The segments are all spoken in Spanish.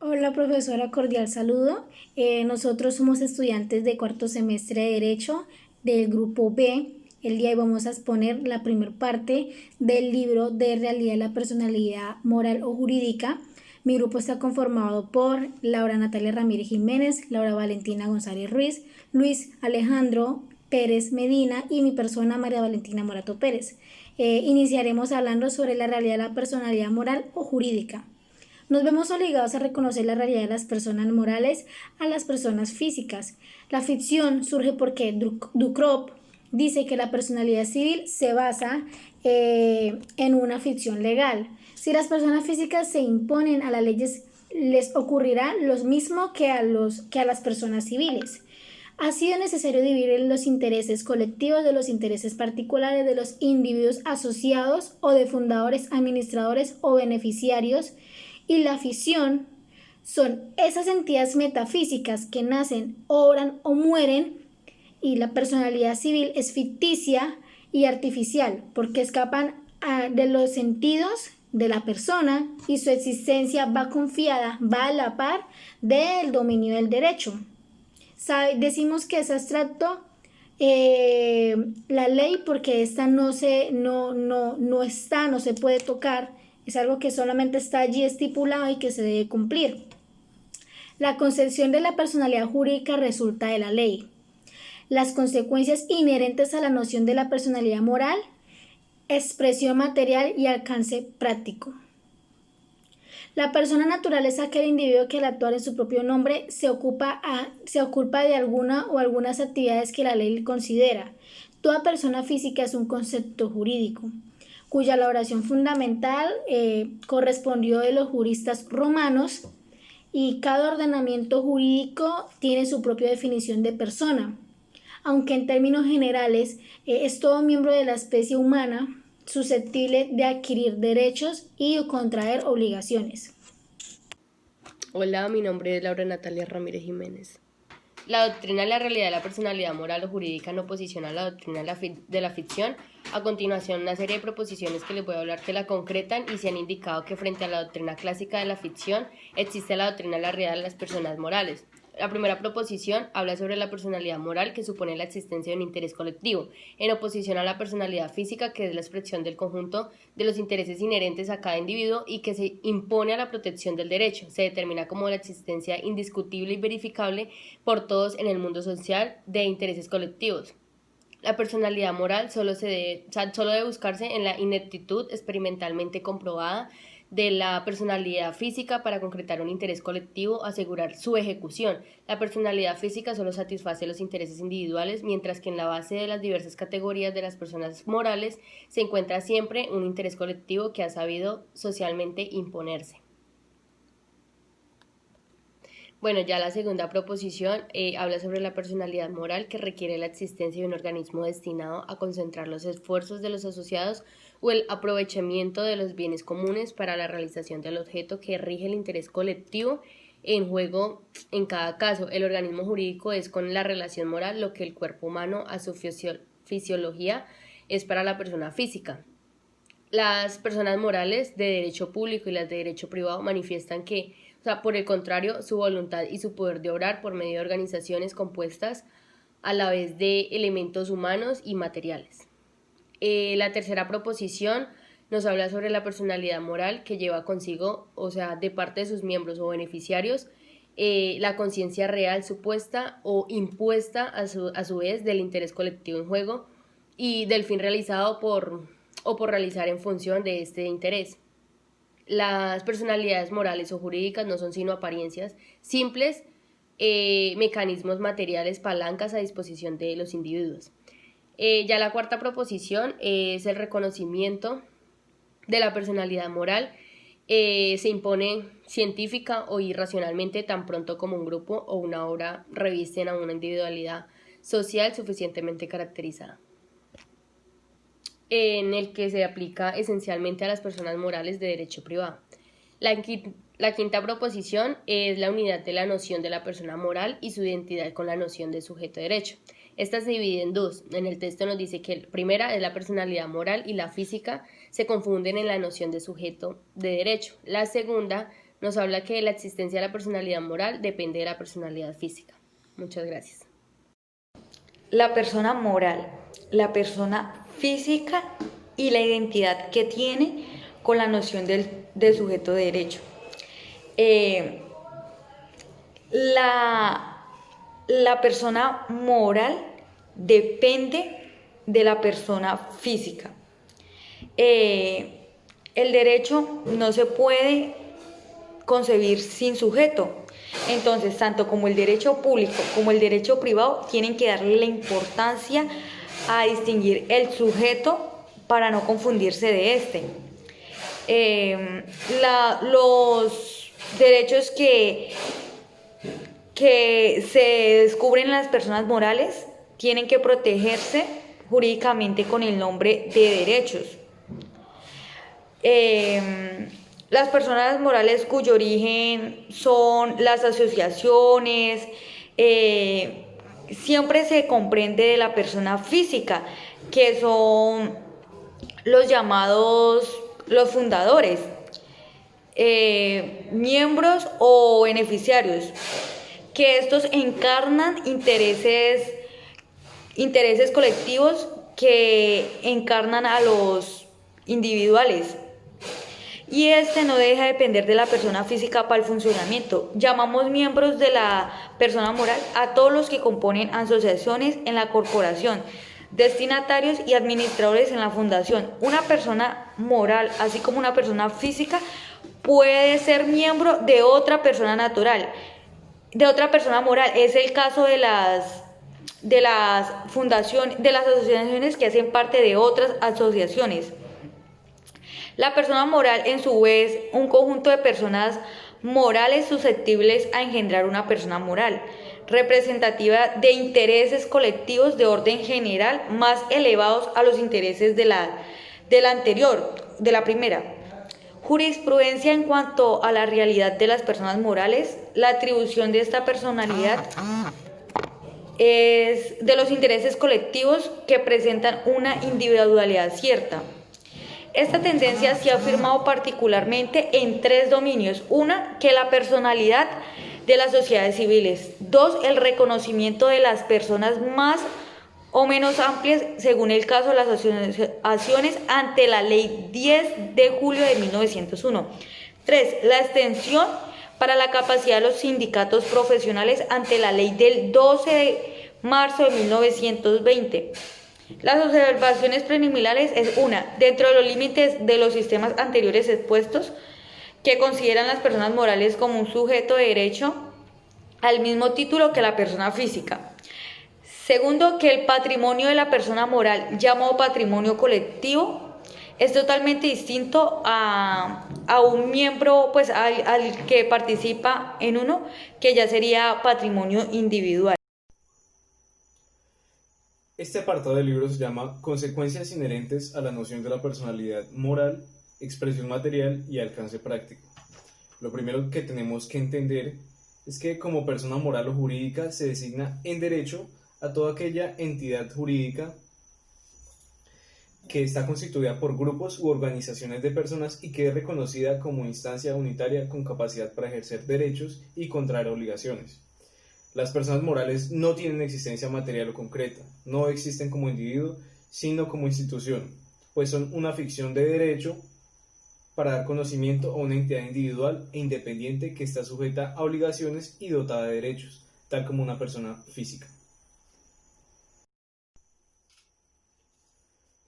Hola profesora, cordial saludo. Nosotros somos estudiantes de cuarto semestre de Derecho del grupo B. El día de hoy vamos a exponer la primera parte del libro de Realidad de la Personalidad Moral o Jurídica. Mi grupo está conformado por Laura Natalia Ramírez Jiménez, Laura Valentina González Ruiz, Luis Alejandro Pérez Medina y mi persona María Valentina Morato Pérez. Iniciaremos hablando sobre la realidad de la personalidad moral o jurídica. Nos vemos obligados a reconocer la realidad de las personas morales a las personas físicas. La ficción surge porque Ducrot dice que la personalidad civil se basa en una ficción legal. Si las personas físicas se imponen a las leyes, les ocurrirá lo mismo que a las personas civiles. Ha sido necesario dividir los intereses colectivos de los intereses particulares de los individuos asociados o de fundadores, administradores o beneficiarios, y la ficción son esas entidades metafísicas que nacen, obran o mueren, y la personalidad civil es ficticia y artificial porque escapan de los sentidos de la persona y su existencia va confiada, va a la par del dominio del derecho. Decimos que es abstracto la ley porque esta no se puede tocar, es algo que solamente está allí estipulado y que se debe cumplir. La concepción de la personalidad jurídica resulta de la ley. Las consecuencias inherentes a la noción de la personalidad moral, expresión material y alcance práctico. La persona natural es aquel individuo que al actuar en su propio nombre se ocupa de alguna o algunas actividades que la ley considera. Toda persona física es un concepto jurídico, cuya elaboración fundamental correspondió de los juristas romanos, y cada ordenamiento jurídico tiene su propia definición de persona. Aunque en términos generales es todo miembro de la especie humana susceptible de adquirir derechos y contraer obligaciones. Hola, mi nombre es Laura Natalia Ramírez Jiménez. La doctrina de la realidad de la personalidad moral o jurídica en oposición a la doctrina de la ficción. A continuación, una serie de proposiciones que les voy a hablar que la concretan y se han indicado que frente a la doctrina clásica de la ficción existe la doctrina de la realidad de las personas morales. La primera proposición habla sobre la personalidad moral, que supone la existencia de un interés colectivo, en oposición a la personalidad física, que es la expresión del conjunto de los intereses inherentes a cada individuo y que se impone a la protección del derecho. Se determina como la existencia indiscutible y verificable por todos en el mundo social de intereses colectivos. La personalidad moral solo debe buscarse en la ineptitud experimentalmente comprobada de la personalidad física para concretar un interés colectivo, asegurar su ejecución. La personalidad física solo satisface los intereses individuales, mientras que en la base de las diversas categorías de las personas morales se encuentra siempre un interés colectivo que ha sabido socialmente imponerse. Bueno, ya la segunda proposición habla sobre la personalidad moral, que requiere la existencia de un organismo destinado a concentrar los esfuerzos de los asociados o el aprovechamiento de los bienes comunes para la realización del objeto que rige el interés colectivo en juego en cada caso. El organismo jurídico es con la relación moral lo que el cuerpo humano a su fisiología es para la persona física. Las personas morales de derecho público y las de derecho privado manifiestan que, por el contrario, su voluntad y su poder de obrar por medio de organizaciones compuestas a la vez de elementos humanos y materiales. La tercera proposición nos habla sobre la personalidad moral, que lleva consigo, de parte de sus miembros o beneficiarios, la conciencia real supuesta o impuesta a su vez del interés colectivo en juego y del fin realizado por realizar en función de este interés. Las personalidades morales o jurídicas no son sino apariencias simples, mecanismos materiales, palancas a disposición de los individuos. Ya la cuarta proposición es el reconocimiento de la personalidad moral. Se impone científica o irracionalmente tan pronto como un grupo o una obra revisten a una individualidad social suficientemente caracterizada, en el que se aplica esencialmente a las personas morales de derecho privado. La quinta proposición es la unidad de la noción de la persona moral y su identidad con la noción de sujeto de derecho. Esta se divide en dos. En el texto nos dice que la primera es la personalidad moral y la física se confunden en la noción de sujeto de derecho. La segunda nos habla que la existencia de la personalidad moral depende de la personalidad física. Muchas gracias. La persona moral, la persona física y la identidad que tiene con la noción del sujeto de derecho. La persona moral depende de la persona física. El derecho no se puede concebir sin sujeto. Entonces, tanto como el derecho público como el derecho privado tienen que darle la importancia a distinguir el sujeto para no confundirse de este. Los derechos que se descubren en las personas morales tienen que protegerse jurídicamente con el nombre de derechos. Las personas morales cuyo origen son las asociaciones, siempre se comprende de la persona física, que son los llamados los fundadores, miembros o beneficiarios, que estos encarnan intereses colectivos que encarnan a los individuales. Y este no deja de depender de la persona física para el funcionamiento. Llamamos miembros de la persona moral a todos los que componen asociaciones en la corporación, destinatarios y administradores en la fundación. Una persona moral, así como una persona física, puede ser miembro de otra persona natural, de otra persona moral. Es el caso de las fundaciones, de las asociaciones que hacen parte de otras asociaciones. La persona moral, en su vez, un conjunto de personas morales susceptibles a engendrar una persona moral, representativa de intereses colectivos de orden general más elevados a los intereses de la anterior, de la primera. Jurisprudencia en cuanto a la realidad de las personas morales, la atribución de esta personalidad es de los intereses colectivos que presentan una individualidad cierta. Esta tendencia se ha afirmado particularmente en tres dominios. Una, que la personalidad de las sociedades civiles. Dos, el reconocimiento de las personas más o menos amplias, según el caso de las asociaciones ante la Ley 10 de julio de 1901. Tres, la extensión para la capacidad de los sindicatos profesionales ante la Ley del 12 de marzo de 1920. Las observaciones preliminares es una, dentro de los límites de los sistemas anteriores expuestos, que consideran las personas morales como un sujeto de derecho al mismo título que la persona física. Segundo, que el patrimonio de la persona moral, llamado patrimonio colectivo, es totalmente distinto a un miembro, pues al que participa en uno, que ya sería patrimonio individual. Este apartado del libro se llama Consecuencias inherentes a la noción de la personalidad moral, expresión material y alcance práctico. Lo primero que tenemos que entender es que como persona moral o jurídica se designa en derecho a toda aquella entidad jurídica que está constituida por grupos u organizaciones de personas y que es reconocida como instancia unitaria con capacidad para ejercer derechos y contraer obligaciones. Las personas morales no tienen existencia material o concreta, no existen como individuo, sino como institución, pues son una ficción de derecho para dar conocimiento a una entidad individual e independiente que está sujeta a obligaciones y dotada de derechos, tal como una persona física.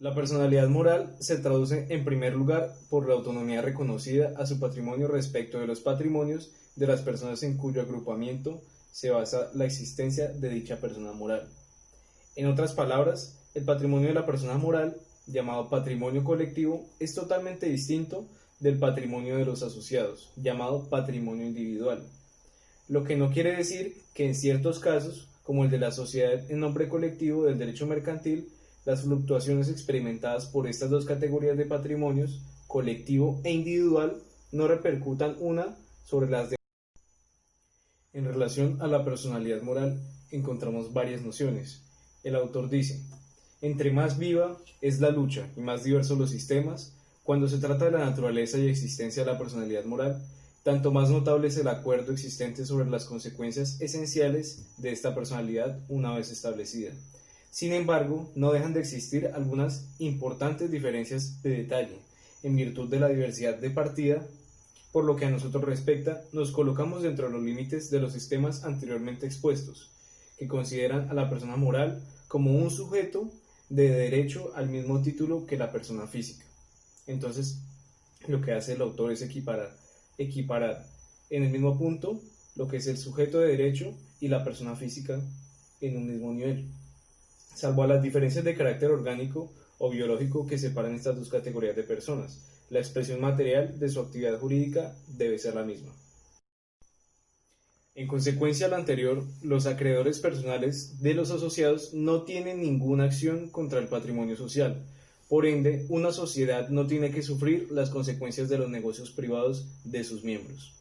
La personalidad moral se traduce en primer lugar por la autonomía reconocida a su patrimonio respecto de los patrimonios de las personas en cuyo agrupamiento se basa la existencia de dicha persona moral. En otras palabras, el patrimonio de la persona moral, llamado patrimonio colectivo, es totalmente distinto del patrimonio de los asociados, llamado patrimonio individual. Lo que no quiere decir que en ciertos casos, como el de la sociedad en nombre colectivo del derecho mercantil, las fluctuaciones experimentadas por estas dos categorías de patrimonios, colectivo e individual, no repercutan una sobre las demás. En relación a la personalidad moral, encontramos varias nociones. El autor dice: entre más viva es la lucha y más diversos los sistemas, cuando se trata de la naturaleza y existencia de la personalidad moral, tanto más notable es el acuerdo existente sobre las consecuencias esenciales de esta personalidad una vez establecida. Sin embargo, no dejan de existir algunas importantes diferencias de detalle, en virtud de la diversidad de partida. Por lo que a nosotros respecta, nos colocamos dentro de los límites de los sistemas anteriormente expuestos, que consideran a la persona moral como un sujeto de derecho al mismo título que la persona física. Entonces, lo que hace el autor es equiparar en el mismo punto lo que es el sujeto de derecho y la persona física en un mismo nivel, salvo a las diferencias de carácter orgánico o biológico que separan estas dos categorías de personas. La expresión material de su actividad jurídica debe ser la misma. En consecuencia a lo anterior, los acreedores personales de los asociados no tienen ninguna acción contra el patrimonio social. Por ende, una sociedad no tiene que sufrir las consecuencias de los negocios privados de sus miembros.